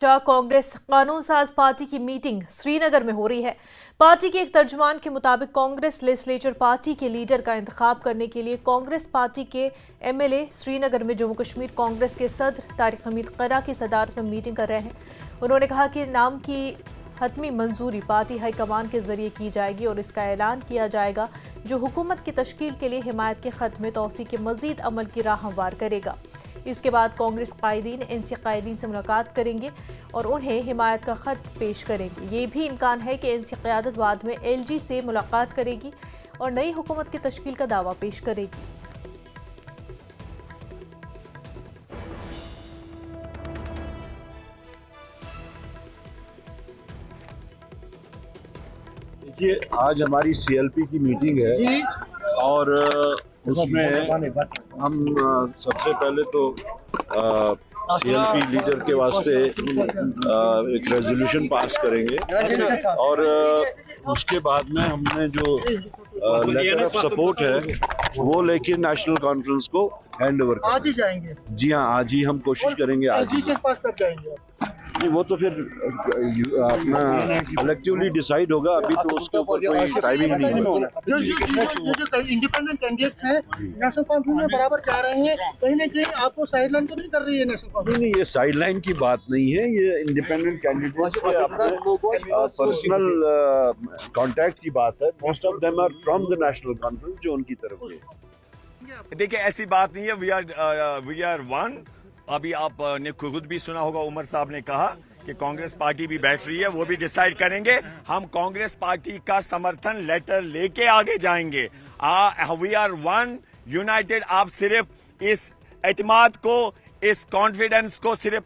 कांग्रेस कानून साज पार्टी की मीटिंग श्रीनगर में हो रही है। पार्टी के एक तर्जुमान के मुताबिक कांग्रेस लेजिस्लेचर पार्टी के लीडर का इंतखाब करने के लिए कांग्रेस पार्टी के एमएलए श्रीनगर में जम्मू कश्मीर कांग्रेस के सदर तारिक हमीद करा की सदारत में मीटिंग कर रहे हैं। उन्होंने कहा कि नाम की हतमी मंजूरी पार्टी हाईकमान के जरिए की जाएगी और इसका ऐलान किया जाएगा जो हुकूमत की तश्कील के लिए हिमायत के खत में तौसी के मजीद अमल की राह हमवार करेगा। इसके बाद कांग्रेस कायदीन एनसी कायदीन से मुलाकात करेंगे और उन्हें हिमायत का खत पेश करेंगे। ये भी इम्कान है कि एनसी क़यादत बाद में एलजी से मुलाकात करेगी और नई हुकूमत की तश्कील का दावा पेश करेगी। देखिए, आज हमारी सीएलपी की मीटिंग है और उसमें हम सबसे पहले तो सीएलपी लीडर के वास्ते एक रेजोल्यूशन पास करेंगे और उसके बाद में हमने जो लेटर ऑफ सपोर्ट है वो लेके नेशनल कॉन्फ्रेंस को हैंड ओवर आज ही जाएंगे। जी हाँ, आज ही हम कोशिश करेंगे। आज ही के पास कब जाएंगे? वो तो फिर अपना कलेक्टिवली डिसाइड होगा। अभी तो उसके ऊपर कोई टाइमिंग नहीं है। जो इंडिपेंडेंट कैंडिडेट्स हैं नेशनल कॉन्फ्रेंस में बराबर जा रहे हैं, कहीं ना कहीं आपको साइडलाइन तो नहीं कर रही है नेशनल कॉन्फ्रेंस? नहीं, ये साइडलाइन की बात नहीं है। ये इंडिपेंडेंट कैंडिडेट्स के अपने पर्सनल कांटेक्ट की बात है। Most of them are from the National Conference, जो उनकी तरफ से। देखिए, ऐसी बात नहीं है। We are one. अभी आपने खुद भी सुना होगा, उमर साहब ने कहा कि कांग्रेस पार्टी भी बैठ रही है, वो भी डिसाइड करेंगे। हम कांग्रेस पार्टी का समर्थन लेटर लेके आगे जाएंगे। We are one united. आप सिर्फ इस एतमाद को, इस कॉन्फिडेंस को सिर्फ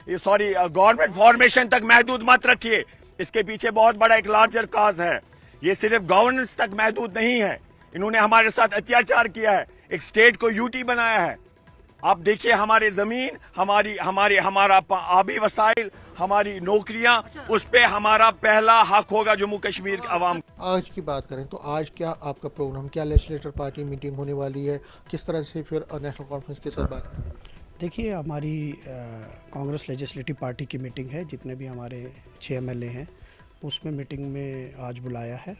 गवर्नमेंट फॉर्मेशन तक महदूद मत रखिए। इसके पीछे बहुत बड़ा एक लार्जर काज है। ये सिर्फ गवर्नेंस तक महदूद नहीं है। इन्होंने हमारे साथ अत्याचार किया है, एक स्टेट को यूटी बनाया है। आप देखिए, हमारे जमीन, हमारा आबी वसाइल, हमारी नौकरियां, उस पे हमारा पहला हक होगा जम्मू कश्मीर के अवाम। आज की बात करें तो आज क्या आपका प्रोग्राम, क्या लेजिस्लेटर पार्टी मीटिंग होने वाली है, किस तरह से फिर नेशनल कॉन्फ्रेंस के साथ बात? देखिए, हमारी कांग्रेस लेजिस्लेटिव पार्टी की मीटिंग है। जितने भी हमारे 6 एमएलए हैं उसमें मीटिंग में आज बुलाया है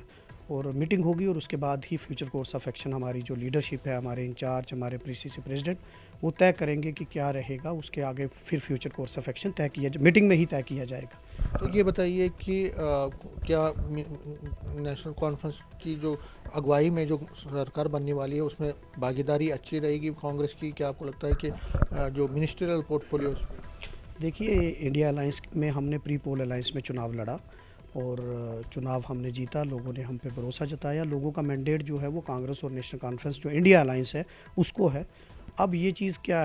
और मीटिंग होगी और उसके बाद ही फ्यूचर कोर्स ऑफ एक्शन हमारी जो लीडरशिप है, हमारे इंचार्ज, हमारे पीसीसी प्रेसिडेंट, वो तय करेंगे कि क्या रहेगा। उसके आगे फिर फ्यूचर कोर्स ऑफ एक्शन तय किया, मीटिंग में ही तय किया जाएगा। तो ये बताइए कि क्या नेशनल कॉन्फ्रेंस की जो अगुवाई में जो सरकार बनने वाली है उसमें भागीदारी अच्छी रहेगी कांग्रेस की? क्या आपको लगता है कि जो मिनिस्ट्रियल पोर्टफोलियो? देखिए, इंडिया अलायंस में हमने प्री पोल अलायंस में चुनाव लड़ा और चुनाव हमने जीता। लोगों ने हम पे भरोसा जताया। लोगों का मैंडेट जो है वो कांग्रेस और नेशनल कॉन्फ्रेंस जो इंडिया अलायंस है उसको है। अब ये चीज़ क्या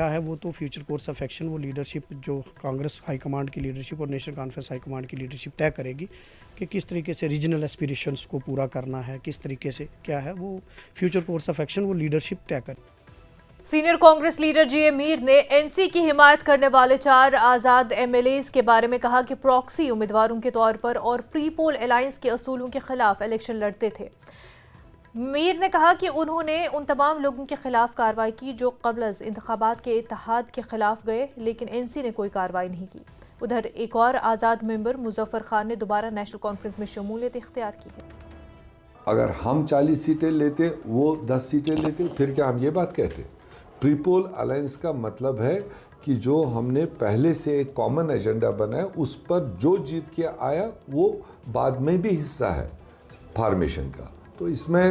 है वो तो फ्यूचर कोर्स ऑफ एक्शन, वो लीडरशिप जो कांग्रेस हाईकमांड की लीडरशिप और नेशनल कॉन्फ्रेंस हाईकमांड की लीडरशिप तय करेगी कि किस तरीके से रीजनल एस्पिरेशंस को पूरा करना है, किस तरीके से क्या है वो फ्यूचर कोर्स ऑफ एक्शन वो लीडरशिप तय करे। सीनियर कांग्रेस लीडर जी ए मीर ने एनसी की हिमायत करने वाले 4 आज़ाद एमएलएज के बारे में कहा कि प्रॉक्सी उम्मीदवारों के तौर पर और प्री पोल अलायंस के असूलों के खिलाफ इलेक्शन लड़ते थे। मीर ने कहा कि उन्होंने उन तमाम लोगों के खिलाफ कार्रवाई की जो क़ब्ल इंतखाबात के इत्तेहाद के खिलाफ गए, लेकिन एनसी ने कोई कार्रवाई नहीं की। उधर एक और आज़ाद मेंबर मुजफ्फर खान ने दोबारा नेशनल कॉन्फ्रेंस में शमूलियत इख्तियार की है। अगर हम 40 सीटें लेते, वो 10 सीटें लेते, फिर क्या हम ये बात कहते? प्रीपोल अलायंस का मतलब है कि जो हमने पहले से एक कॉमन एजेंडा बनाया उस पर जो जीत के आया वो बाद में भी हिस्सा है फॉर्मेशन का। तो इसमें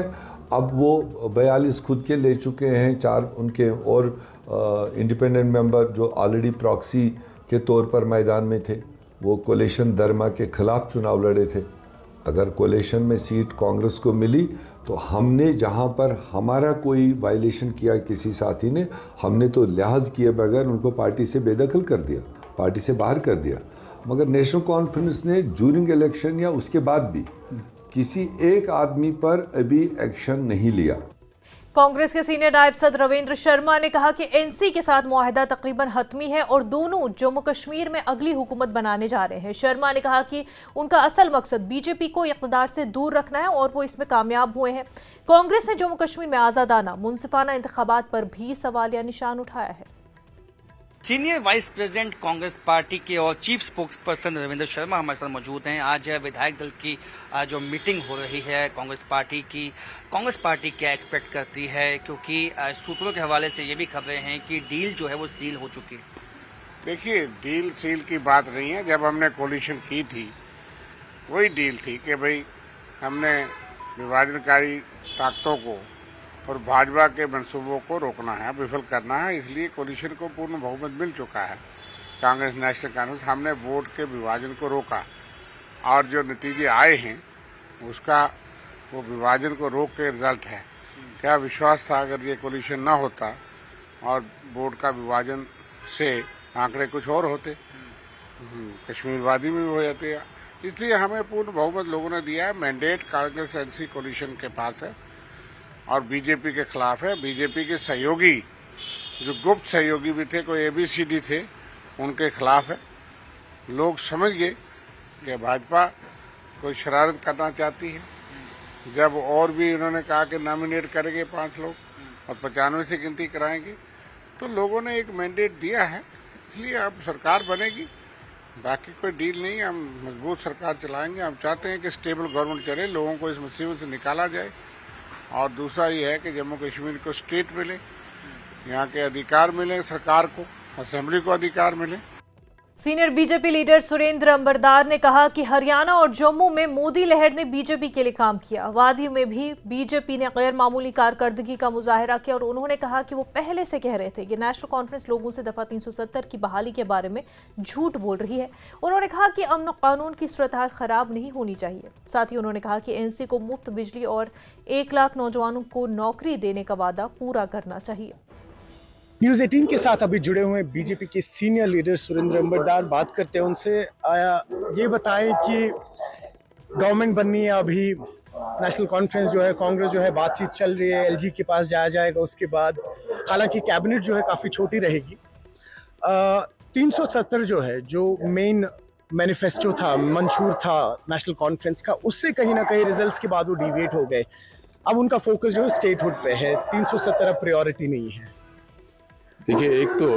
अब वो 42 खुद के ले चुके हैं, 4 उनके और इंडिपेंडेंट मेंबर जो ऑलरेडी प्रॉक्सी के तौर पर मैदान में थे, वो कोलेशन धर्मा के खिलाफ चुनाव लड़े थे। अगर कोलेशन में सीट कांग्रेस को मिली तो हमने जहां पर हमारा कोई वायलेशन किया किसी साथी ने, हमने तो लिहाज किए बगैर उनको पार्टी से बेदखल कर दिया, पार्टी से बाहर कर दिया। मगर नेशनल कॉन्फ्रेंस ने ड्यूरिंग इलेक्शन या उसके बाद भी किसी एक आदमी पर अभी एक्शन नहीं लिया। कांग्रेस के सीनियर नायब सदर रविंद्र शर्मा ने कहा कि एनसी के साथ मुआहिदा तकरीबन हतमी है और दोनों जम्मू कश्मीर में अगली हुकूमत बनाने जा रहे हैं। शर्मा ने कहा कि उनका असल मकसद बीजेपी को इक़्तिदार से दूर रखना है और वो इसमें कामयाब हुए हैं। कांग्रेस ने जम्मू कश्मीर में आज़ादाना मुनसिफाना इंतखाबात पर भी सवालिया निशान उठाया है। Senior vice president Congress party के और chief spokes person Ravindra Sharma हमारे साथ मौजूद हैं। आज विधायक दल की जो मीटिंग हो रही है कांग्रेस पार्टी क्या एक्सपेक्ट करती है, क्योंकि सूत्रों के हवाले से ये भी खबरें हैं कि डील जो है वो सील हो चुकी है। देखिए, डील सील की बात नहीं है। जब हमने कोलिशन की थी वही डील थी कि भाई हमने विभाजनकारी ताकतों को और भाजपा के मंसूबों को रोकना है, विफल करना है। इसलिए कोलिशन को पूर्ण बहुमत मिल चुका है। कांग्रेस नेशनल कांग्रेस हमने वोट के विभाजन को रोका और जो नतीजे आए हैं उसका वो विभाजन को रोक के रिजल्ट है। क्या विश्वास था अगर ये कोलिशन ना होता और वोट का विभाजन से आंकड़े कुछ और होते, कश्मीरवादी में भी हो जाते। इसलिए हमें पूर्ण बहुमत लोगों ने दिया है। मैंडेट कांग्रेस एनसी कोलिशन के पास है और बीजेपी के खिलाफ है। बीजेपी के सहयोगी जो गुप्त सहयोगी भी थे, कोई ABCD थे, उनके खिलाफ है। लोग समझ गए कि भाजपा कोई शरारत करना चाहती है। जब और भी उन्होंने कहा कि नॉमिनेट करेंगे 5 लोग और 95 से गिनती कराएंगे, तो लोगों ने एक मैंडेट दिया है। इसलिए अब सरकार बनेगी, बाकी कोई डील नहीं है। हम मजबूत सरकार चलाएंगे। हम चाहते हैं कि स्टेबल गवर्नमेंट चले, लोगों को इस मुसीबत से निकाला जाए। और दूसरा ये है कि जम्मू कश्मीर को स्टेट मिले, यहाँ के अधिकार मिले, सरकार को, असेंबली को अधिकार मिले। Senior BJP leader Surendra Ambardar ने कहा कि हरियाणा और जम्मू में मोदी लहर ने बीजेपी के लिए काम किया। वादियों में भी बीजेपी ने गैर मामूली कारकर्दगी का मुजाहरा किया और उन्होंने कहा कि वो पहले से कह रहे थे कि नेशनल कॉन्फ्रेंस लोगों से दफा 370 की बहाली के बारे में झूठ बोल रही है। उन्होंने कहा कि अमन कानून की सूरत हाल खराब नहीं होनी चाहिए। साथ ही उन्होंने कहा कि एनसी को मुफ्त बिजली और 1 लाख नौजवानों को नौकरी देने का वादा पूरा करना चाहिए। न्यूज़ 18 के साथ अभी जुड़े हुए बीजेपी के सीनियर लीडर सुरेंद्र अंबरदार बात करते हैं उनसे। ये बताएं कि गवर्नमेंट बननी है, अभी नेशनल कॉन्फ्रेंस जो है, कांग्रेस जो है, बातचीत चल रही है, LG के पास जाया जाएगा उसके बाद। हालांकि कैबिनेट जो है काफ़ी छोटी रहेगी। 370 जो है, जो मेन मैनिफेस्टो था, मंशूर था नेशनल कॉन्फ्रेंस का, उससे कहीं ना कहीं रिजल्ट्स के बाद वो डिविएट हो गए। अब उनका फोकस जो है स्टेटहुड पे है। 370 अब प्रायोरिटी नहीं है। देखिए, एक तो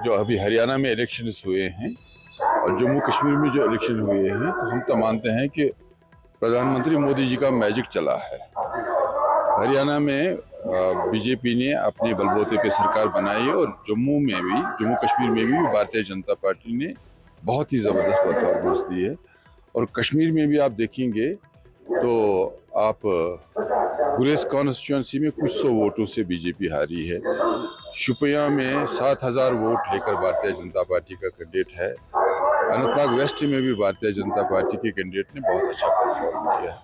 जो अभी हरियाणा में इलेक्शंस हुए हैं और जम्मू कश्मीर में जो इलेक्शन हुए हैं, तो हम तो मानते हैं कि प्रधानमंत्री मोदी जी का मैजिक चला है। हरियाणा में बीजेपी ने अपने बलबूते पे सरकार बनाई और जम्मू कश्मीर में भी भारतीय जनता पार्टी ने बहुत ही ज़बरदस्त परफॉर्मेंस दी है। और कश्मीर में भी आप देखेंगे तो आप गुरेज कॉन्स्टिट्यूंसी में कुछ 100 वोटों से बीजेपी हारी है। शुपिया में 7000 वोट लेकर भारतीय जनता पार्टी का कैंडिडेट है। अनंतनाग वेस्ट में भी भारतीय जनता पार्टी के कैंडिडेट ने बहुत अच्छा परफॉर्म किया है।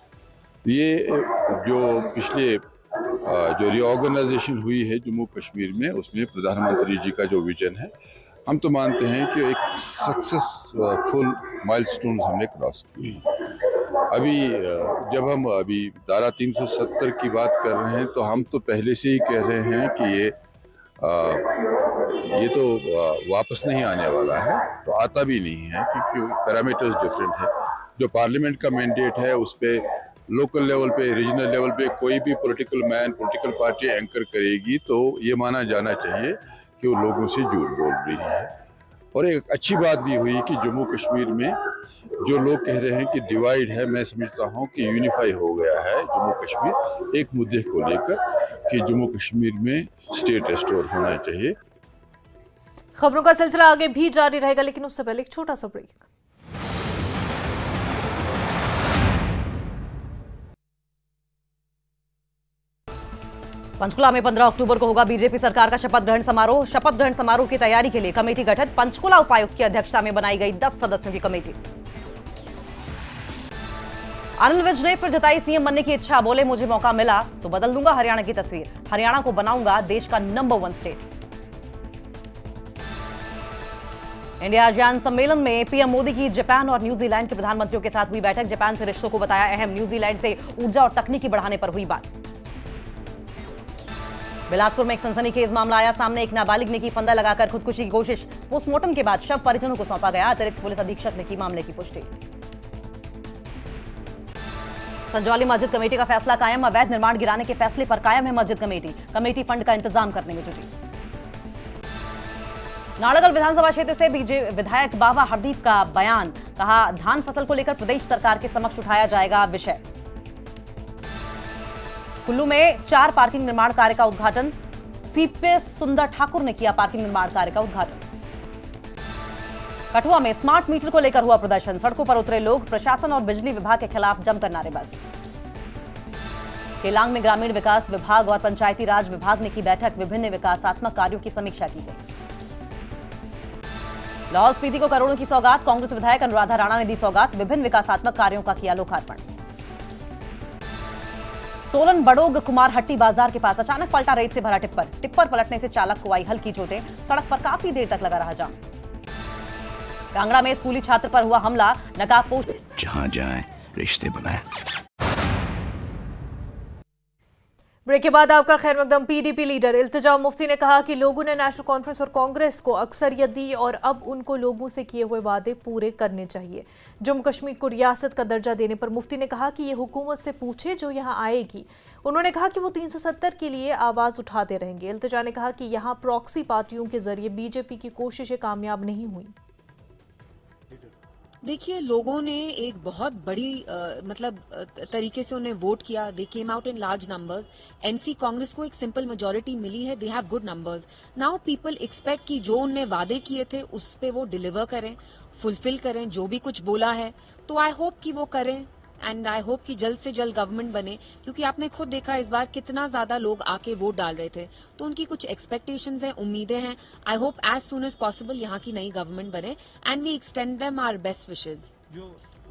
ये जो पिछले जो रीऑर्गेनाइजेशन हुई है जम्मू कश्मीर में, उसमें प्रधानमंत्री जी का जो विजन है, हम तो मानते हैं कि एक सक्सेसफुल माइलस्टोन्स हमने क्रॉस किए हैं। अभी जब हम धारा 370 की बात कर रहे हैं, तो हम तो पहले से ही कह रहे हैं कि ये तो वापस नहीं आने वाला है, तो आता भी नहीं है, क्योंकि पैरामीटर्स डिफरेंट है। जो पार्लियामेंट का मैंडेट है, उस पे लोकल लेवल पे, रीजनल लेवल पे कोई भी पॉलिटिकल पार्टी एंकर करेगी तो ये माना जाना चाहिए कि वो लोगों से झूठ बोल रही है। और एक अच्छी बात भी हुई कि जम्मू कश्मीर में जो लोग कह रहे हैं कि डिवाइड है, मैं समझता हूं कि यूनिफाई हो गया है जम्मू कश्मीर एक मुद्दे को लेकर कि जम्मू कश्मीर में स्टेट रिस्टोर होना चाहिए। खबरों का सिलसिला आगे भी जारी रहेगा, लेकिन उससे पहले एक छोटा सा ब्रेक। पंचकुला में 15 अक्टूबर को होगा बीजेपी सरकार का शपथ ग्रहण समारोह। शपथ ग्रहण समारोह की तैयारी के लिए कमेटी गठित। पंचकुला उपायुक्त की अध्यक्षता में बनाई गई 10 सदस्यों की कमेटी। अनिल विज ने फिर जताई सीएम बनने की इच्छा। बोले, मुझे मौका मिला तो बदल दूंगा हरियाणा की तस्वीर। हरियाणा को बनाऊंगा देश का नंबर 1 स्टेट। इंडिया आसियान सम्मेलन में पीएम मोदी की जापान और न्यूजीलैंड के प्रधानमंत्रियों के साथ हुई बैठक। जापान से रिश्तों को बताया अहम। न्यूजीलैंड से ऊर्जा और तकनीकी बढ़ाने पर हुई बात। बिलासपुर में एक सनसनीखेज मामला आया सामने। एक नाबालिग ने की फंदा लगाकर खुदकुशी की कोशिश। पोस्टमार्टम के बाद शव परिजनों को सौंपा गया। अतिरिक्त पुलिस अधीक्षक ने की मामले की पुष्टि। संजौली मस्जिद कमेटी का फैसला कायम। अवैध निर्माण गिराने के फैसले पर कायम है मस्जिद कमेटी। कमेटी फंड का इंतजाम करने में जुटी। नाड़ागल विधानसभा क्षेत्र से बीजेपी विधायक बाबा हरदीप का बयान, कहा धान फसल को लेकर प्रदेश सरकार के समक्ष उठाया जाएगा विषय। कुल्लू में 4 पार्किंग निर्माण कार्य का उद्घाटन, सीपीएस सुंदर ठाकुर ने किया पार्किंग निर्माण कार्य का उद्घाटन। कठुआ में स्मार्ट मीटर को लेकर हुआ प्रदर्शन, सड़कों पर उतरे लोग, प्रशासन और बिजली विभाग के खिलाफ जमकर नारेबाजी। केलांग में ग्रामीण विकास विभाग और पंचायती राज विभाग ने की बैठक, विभिन्न विकासात्मक कार्यों की समीक्षा की गई। लाहौल स्पीति को करोड़ों की सौगात, कांग्रेस विधायक अनुराधा राणा ने दी सौगात, विभिन्न विकासात्मक कार्यों का किया लोकार्पण। सोलन बड़ोग कुमारहट्टी बाजार के पास अचानक पलटा रेत से भरा टिप्पर पलटने से चालक को आई हल्की चोटें, सड़क पर काफी देर तक लगा रहा जाम। कांगड़ा में स्कूली छात्र पर हुआ हमला, नकाबपोश जहां जाए रिश्ते बनाए। ब्रेक के बाद आपका खैर मकदम। पीडीपी लीडर इल्तिजा मुफ्ती ने कहा कि लोगों ने नेशनल कॉन्फ्रेंस और कांग्रेस को अक्सरियत दी और अब उनको लोगों से किए हुए वादे पूरे करने चाहिए। जम्मू कश्मीर को रियासत का दर्जा देने पर मुफ्ती ने कहा कि ये हुकूमत से पूछे जो यहाँ आएगी। उन्होंने कहा कि वो 370 के लिए आवाज उठाते रहेंगे। इल्तिजा ने कहा कि यहाँ प्रॉक्सी पार्टियों के जरिए बीजेपी की कोशिशें कामयाब नहीं हुई। देखिए, लोगों ने एक बहुत बड़ी तरीके से उन्हें वोट किया। They came out in large numbers. NC Congress को एक सिंपल मेजोरिटी मिली है। They have good numbers. Now people expect कि जो उन्हें वादे किए थे उस पे वो डिलीवर करें, फुलफिल करें, जो भी कुछ बोला है। तो आई होप कि वो करें एंड आई होप कि जल्द से जल्द गवर्नमेंट बने, क्योंकि आपने खुद देखा इस बार कितना ज्यादा लोग आके वोट डाल रहे थे। तो उनकी कुछ एक्सपेक्टेशंस हैं, उम्मीदें हैं। I hope as soon as possible यहाँ की नई गवर्नमेंट बने and we extend them our best wishes.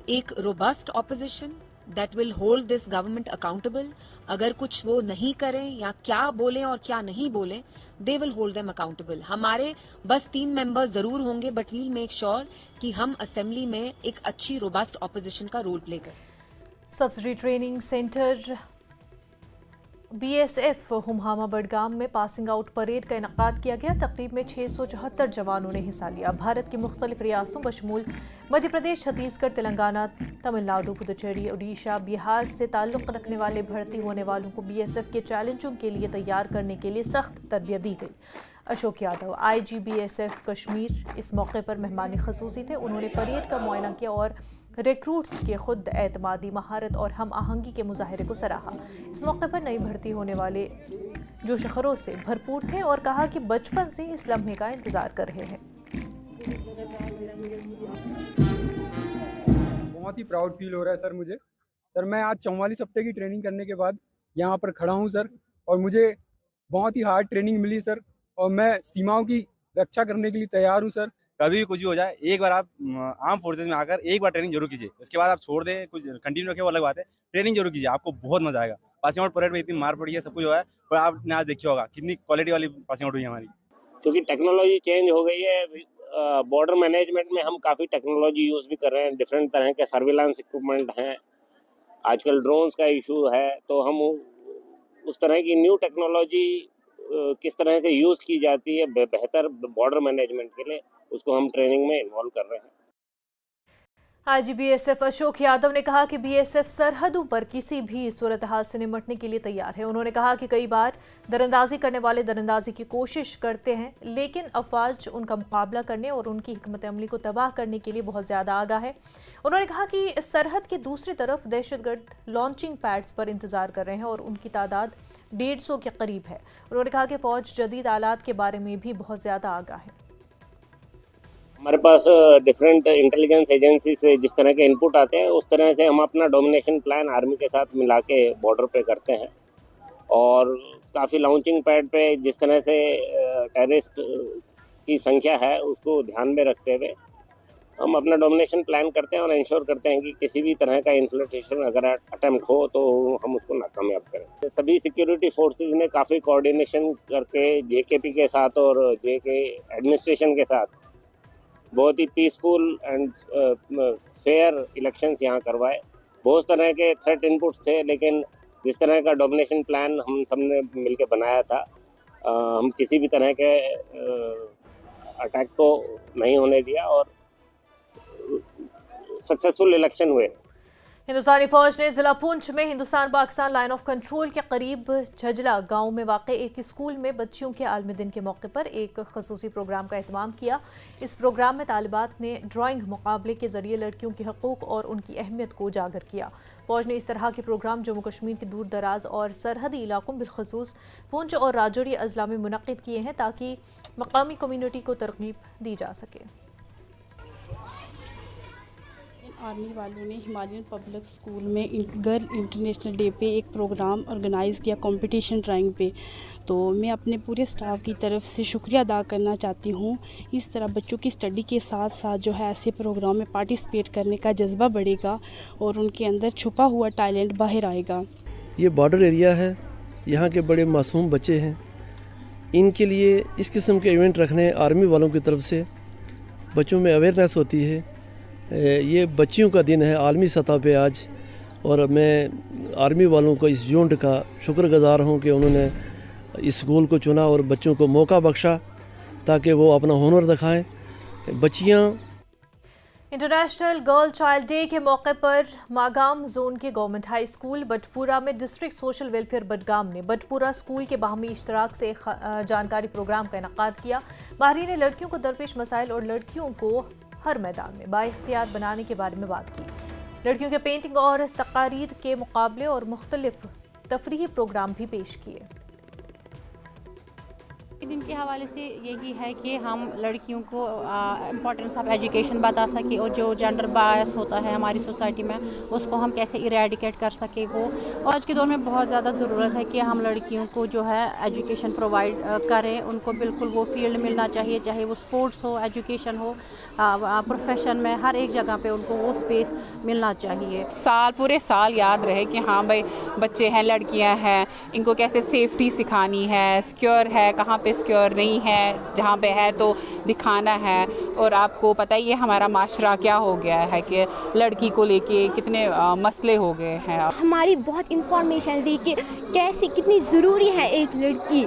एक robust opposition that will hold this government accountable. अगर कुछ वो नहीं करें या क्या बोलें और क्या नहीं बोलें, they will hold them accountable. हमारे बस 3 मेंबर्स जरूर होंगे, बट वील मेक श्योर कि हम असेंबली में एक अच्छी रोबस्ट ऑपोजिशन का रोल प्ले करें। Subsidy training centre BSF Humhama Budgam में पासिंग आउट परेड का इनकाद किया गया। तकरीब में 674 जवानों ने हिस्सा लिया। भारत की मुख्तलिफ रियासतों बशमूल मध्य प्रदेश, छत्तीसगढ़, तेलंगाना, तमिलनाडु, पुदुचेरी, उड़ीसा, बिहार से ताल्लुक़ रखने वाले भर्ती होने वालों को बीएसएफ के चैलेंजों के लिए तैयार करने के लिए सख्त तरबियत दी गई। अशोक यादव आईजी बीएसएफ कश्मीर इस मौके पर मेहमान खसूसी थे। उन्होंने परेड का मुआयना किया और रिक्रूट्स के खुद एतमादी, महारत और हम आहंगी के मुजाहरे को सराहा। इस मौके पर नई भर्ती होने वाले जोश खरोश से भरपूर थे और कहा कि बचपन से इस लम्हे का इंतजार कर रहे हैं। बहुत ही प्राउड फील हो रहा है सर मुझे। सर मैं आज 44 हफ्ते की ट्रेनिंग करने के बाद यहाँ पर खड़ा हूँ सर, और मुझे बहुत ही हार्ड ट्रेनिंग मिली सर, और मैं सीमाओं की रक्षा करने के लिए तैयार हूँ सर। कभी भी कुछ भी हो जाए, एक बार आप आर्म फोर्सेज में आकर एक बार ट्रेनिंग जरूर कीजिए। उसके बाद आप छोड़ दें, कुछ कंटिन्यू रखें वो अलग बात है। ट्रेनिंग जरूर कीजिए, आपको बहुत मजा आएगा। पासिंग आउट परेड में इतनी मार पड़ी है, सब कुछ हुआ है, पर आपने आज देखिए होगा कितनी क्वालिटी वाली पासिंग आउट हुई है हमारी। क्योंकि टेक्नोलॉजी चेंज हो गई है। बॉर्डर मैनेजमेंट में हम काफ़ी टेक्नोलॉजी यूज़ भी कर रहे हैं। डिफरेंट तरह के सर्विलांस इक्विपमेंट हैं, आजकल ड्रोन्स का इशू है। तो हम उस तरह की न्यू टेक्नोलॉजी किस तरह से यूज़ की जाती है बेहतर बॉर्डर मैनेजमेंट के लिए, उसको हम ट्रेनिंग में इन्वॉल्व कर रहे हैं। आईजी बीएसएफ अशोक यादव ने कहा कि बीएसएफ सरहदों पर किसी भी सूरत हाल से निपटने के लिए तैयार है। उन्होंने कहा कि कई बार दरअंदाजी करने वाले दरअंदाजी की कोशिश करते हैं, लेकिन अफवाज उनका मुकाबला करने और उनकी हिकमत अमली को तबाह करने के लिए बहुत ज़्यादा आगाह है। उन्होंने कहा कि सरहद के दूसरी तरफ दहशतगर्द लॉन्चिंग पैड्स पर इंतजार कर रहे हैं और उनकी तादाद 150 के करीब है। उन्होंने कहा कि फौज जदीद आलात के बारे में भी बहुत ज़्यादा आगाह है। हमारे पास डिफरेंट इंटेलिजेंस एजेंसी से जिस तरह के इनपुट आते हैं, उस तरह से हम अपना डोमिनेशन प्लान आर्मी के साथ मिला के बॉर्डर पे करते हैं। और काफ़ी लॉन्चिंग पैड पे जिस तरह से टेररिस्ट की संख्या है, उसको ध्यान में रखते हुए हम अपना डोमिनेशन प्लान करते हैं और इंश्योर करते हैं कि किसी भी तरह का इन्फ्लिल्ट्रेशन अगर अटेम्प्ट हो तो हम उसको नाकामयाब करें। सभी सिक्योरिटी फोर्सेस ने काफ़ी कोऑर्डिनेशन करके जेकेपी के साथ और जेके एडमिनिस्ट्रेशन के साथ बहुत ही पीसफुल एंड फेयर इलेक्शंस यहाँ करवाए। बहुत तरह के थ्रेट इनपुट्स थे, लेकिन जिस तरह का डोमिनेशन प्लान हम सब ने मिलकर बनाया था, हम किसी भी तरह के अटैक को नहीं होने दिया और सक्सेसफुल इलेक्शन हुए। हिंदुस्तानी फौज ने जिला पुंछ में Hindustan Pakistan line of control के करीब झजला गांव में वाक़ एक स्कूल में बच्चियों के आलमी दिन के मौके पर एक खसूसी प्रोग्राम का एहतमाम किया। इस प्रोग्राम में तालिबात ने ड्राइंग मुकाबले के जरिए लड़कियों के हकूक़ और उनकी अहमियत को उजागर किया। फौज ने इस तरह के प्रोग्राम जम्मू कश्मीर के दूर दराज और सरहदी इलाकों बिलखसूस पुंछ और राजौरी अजला में मुनक़िद किए हैं ताकि मकामी कम्यूनिटी को तरगीब दी जा सके। आर्मी वालों ने हिमालयन पब्लिक स्कूल में गर्ल इंटरनेशनल डे पे एक प्रोग्राम ऑर्गेनाइज़ किया कंपटीशन ड्राइंग पे। तो मैं अपने पूरे स्टाफ की तरफ से शुक्रिया अदा करना चाहती हूँ। इस तरह बच्चों की स्टडी के साथ साथ जो है ऐसे प्रोग्राम में पार्टिसिपेट करने का जज्बा बढ़ेगा और उनके अंदर छुपा हुआ टैलेंट बाहर आएगा। ये बॉर्डर एरिया है, यहाँ के बड़े मासूम बच्चे हैं, इनके लिए इस किस्म के इवेंट रखने आर्मी वालों की तरफ से बच्चों में अवेयरनेस होती है। ये बच्चियों का दिन है आलमी सतह पे आज, और मैं आर्मी वालों को इस झुंड का शुक्रगुजार हूँ कि उन्होंने इस स्कूल को चुना और बच्चों को मौका बख्शा ताकि वो अपना हुनर दिखाएं। बच्चियाँ इंटरनेशनल गर्ल चाइल्ड डे के मौके पर मागाम जोन के गवर्नमेंट हाई स्कूल बटपुरा में डिस्ट्रिक्ट सोशल वेलफेयर बडगाम ने बटपुरा स्कूल के बाहमी इश्तराक से जानकारी प्रोग्राम का इनेकाद किया। बाहरी ने लड़कियों को दरपेश मसाइल और लड़कियों को हर मैदान में बाइख्तियार बनाने के बारे में बात की। लड़कियों के पेंटिंग और तकारीर के मुकाबले और मुख्तलिफ तफरीही प्रोग्राम भी पेश किए। दिन के हवाले से यही है कि हम लड़कियों को इम्पोर्टेंस ऑफ एजुकेशन बता सके और जो जेंडर बायस होता है हमारी सोसाइटी में उसको हम कैसे इरेडिकेट कर सके। वो आज के दौर में बहुत ज़्यादा ज़रूरत है कि हम लड़कियों को जो है एजुकेशन प्रोवाइड करें। उनको बिल्कुल वो फील्ड मिलना चाहिए, चाहे वो स्पोर्ट्स हो, एजुकेशन हो, प्रोफेशन में, हर एक जगह पे उनको वो स्पेस मिलना चाहिए। पूरे साल याद रहे कि हाँ भाई बच्चे हैं, लड़कियां हैं, इनको कैसे सेफ्टी सिखानी है, सिक्योर है, कहाँ पे सिक्योर नहीं है, जहाँ पे है तो दिखाना है। और आपको पता ही है हमारा माशरा क्या हो गया है कि लड़की को लेके कितने मसले हो गए हैं। हमारी बहुत इंफॉर्मेशन दी कि कैसे कितनी ज़रूरी है एक लड़की।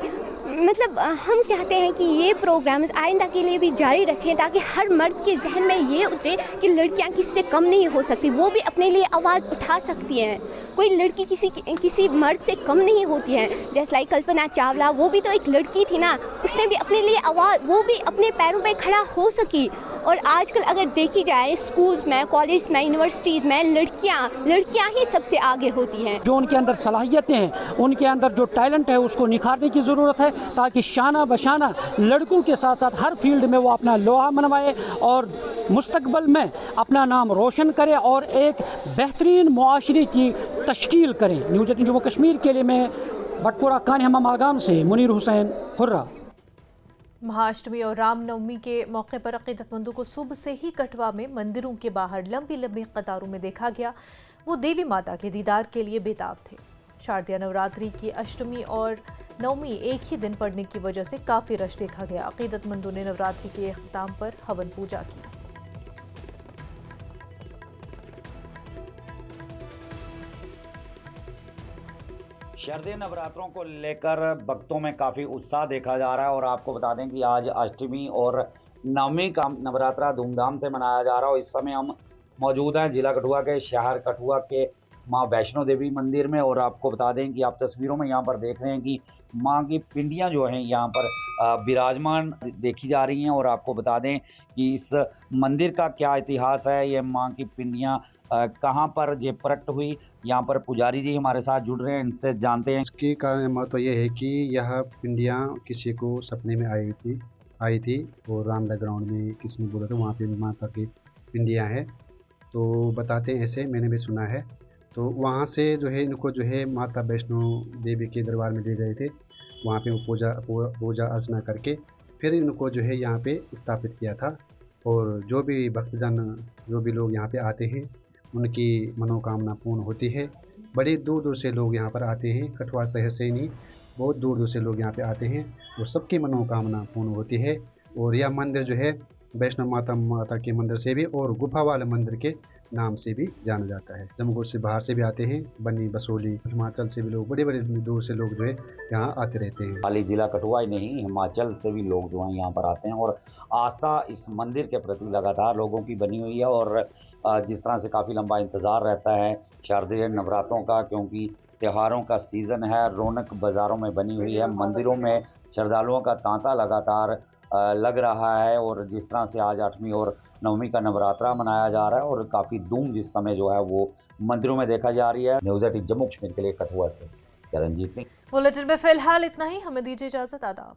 मतलब हम चाहते हैं कि ये प्रोग्राम आइंदा के लिए भी जारी रखें ताकि हर मर्द के जहन में ये उतरे कि लड़कियां किससे कम नहीं हो सकती, वो भी अपने लिए आवाज़ उठा सकती हैं। कोई लड़की किसी मर्द से कम नहीं होती है। जैसे लाइक कल्पना चावला, वो भी तो एक लड़की थी ना, उसने भी अपने लिए आवाज़, वो भी अपने पैरों पे खड़ा हो सकी। और आजकल अगर देखी जाए स्कूल्स में, कॉलेज में, यूनिवर्सिटीज़ में लड़कियां ही सबसे आगे होती हैं। जो उनके अंदर सलाहियतें हैं, उनके अंदर जो टैलेंट है उसको निखारने की ज़रूरत है ताकि शाना बशाना लड़कों के साथ साथ हर फील्ड में वो अपना लोहा मनवाए और मुस्तकबिल में अपना नाम रोशन करे और एक बेहतरीन मुआशरे की तश्कील करें। न्यूज़ 18 जम्मू कश्मीर के लिए मैं बटपुरा कानहमा मागाम से मुनीर हुसैन हुर्रा। महाअष्टमी और रामनवमी के मौके पर अकीदतमंदों को सुबह से ही कठवा में मंदिरों के बाहर लंबी लंबी कतारों में देखा गया। वो देवी माता के दीदार के लिए बेताब थे। शारदीय नवरात्रि की अष्टमी और नवमी एक ही दिन पड़ने की वजह से काफ़ी रश देखा गया। अकीदतमंदों ने नवरात्रि के अख्ताम पर हवन पूजा की। शारदीय नवरात्रों को लेकर भक्तों में काफ़ी उत्साह देखा जा रहा है और आपको बता दें कि आज अष्टमी और नवमी का नवरात्रा धूमधाम से मनाया जा रहा है। और इस समय हम मौजूद हैं जिला कठुआ के शहर कठुआ के मां वैष्णो देवी मंदिर में। और आपको बता दें कि आप तस्वीरों में यहाँ पर देख रहे हैं कि मां की पिंडियाँ जो हैं यहाँ पर विराजमान देखी जा रही हैं। और आपको बता दें कि इस मंदिर का क्या इतिहास है, ये मां की पिंडियाँ कहाँ पर ये प्रकट हुई, यहाँ पर पुजारी जी हमारे साथ जुड़ रहे हैं, इनसे जानते हैं। इसकी कारण महत्व ये है कि यह पिंडियाँ किसी को सपने में आई थी और रामला ग्राउंड में किसी ने बोला था वहाँ पे माता की पिंडियाँ हैं, तो बताते हैं ऐसे, मैंने भी सुना है। तो वहाँ से जो है इनको जो है माता वैष्णो देवी के दरबार में ले गए थे, वहाँ पे वो पूजा अर्चना करके फिर इनको जो है यहाँ पे स्थापित किया था। और जो भी भक्तजन, जो भी लोग यहाँ पे आते हैं उनकी मनोकामना पूर्ण होती है। बड़े दूर दूर से लोग यहाँ पर आते हैं, कठुआ शहर से ही नहीं, बहुत दूर दूर से लोग यहाँ पे आते हैं और सबकी मनोकामना पूर्ण होती है। और यह मंदिर जो है वैष्णो माता के मंदिर से भी और गुफा वाले मंदिर के नाम से भी जाना जाता है। जम्मू से बाहर से भी आते हैं, बन्नी बसोली हिमाचल से भी लोग, बड़े बड़े दूर से लोग जो है यहाँ आते रहते हैं। खाली जिला कठुआ ही नहीं, हिमाचल से भी लोग जो हैं यहाँ पर आते हैं और आस्था इस मंदिर के प्रति लगातार लोगों की बनी हुई है। और जिस तरह से काफ़ी लंबा इंतज़ार रहता है शारदीय नवरात्रों का, क्योंकि त्योहारों का सीज़न है, रौनक बाज़ारों में बनी हुई है, मंदिरों में श्रद्धालुओं का तांता लगातार लग रहा है। और जिस तरह से आज 8वीं और 9वीं का नवरात्रा मनाया जा रहा है और काफ़ी धूम जिस समय जो है वो मंदिरों में देखा जा रही है। न्यूज़ 18 जम्मू कश्मीर के लिए कठुआ से चरणजीत सिंह। बुलेटिन में फिलहाल इतना ही, हमें दीजिए इजाजत। आदाब।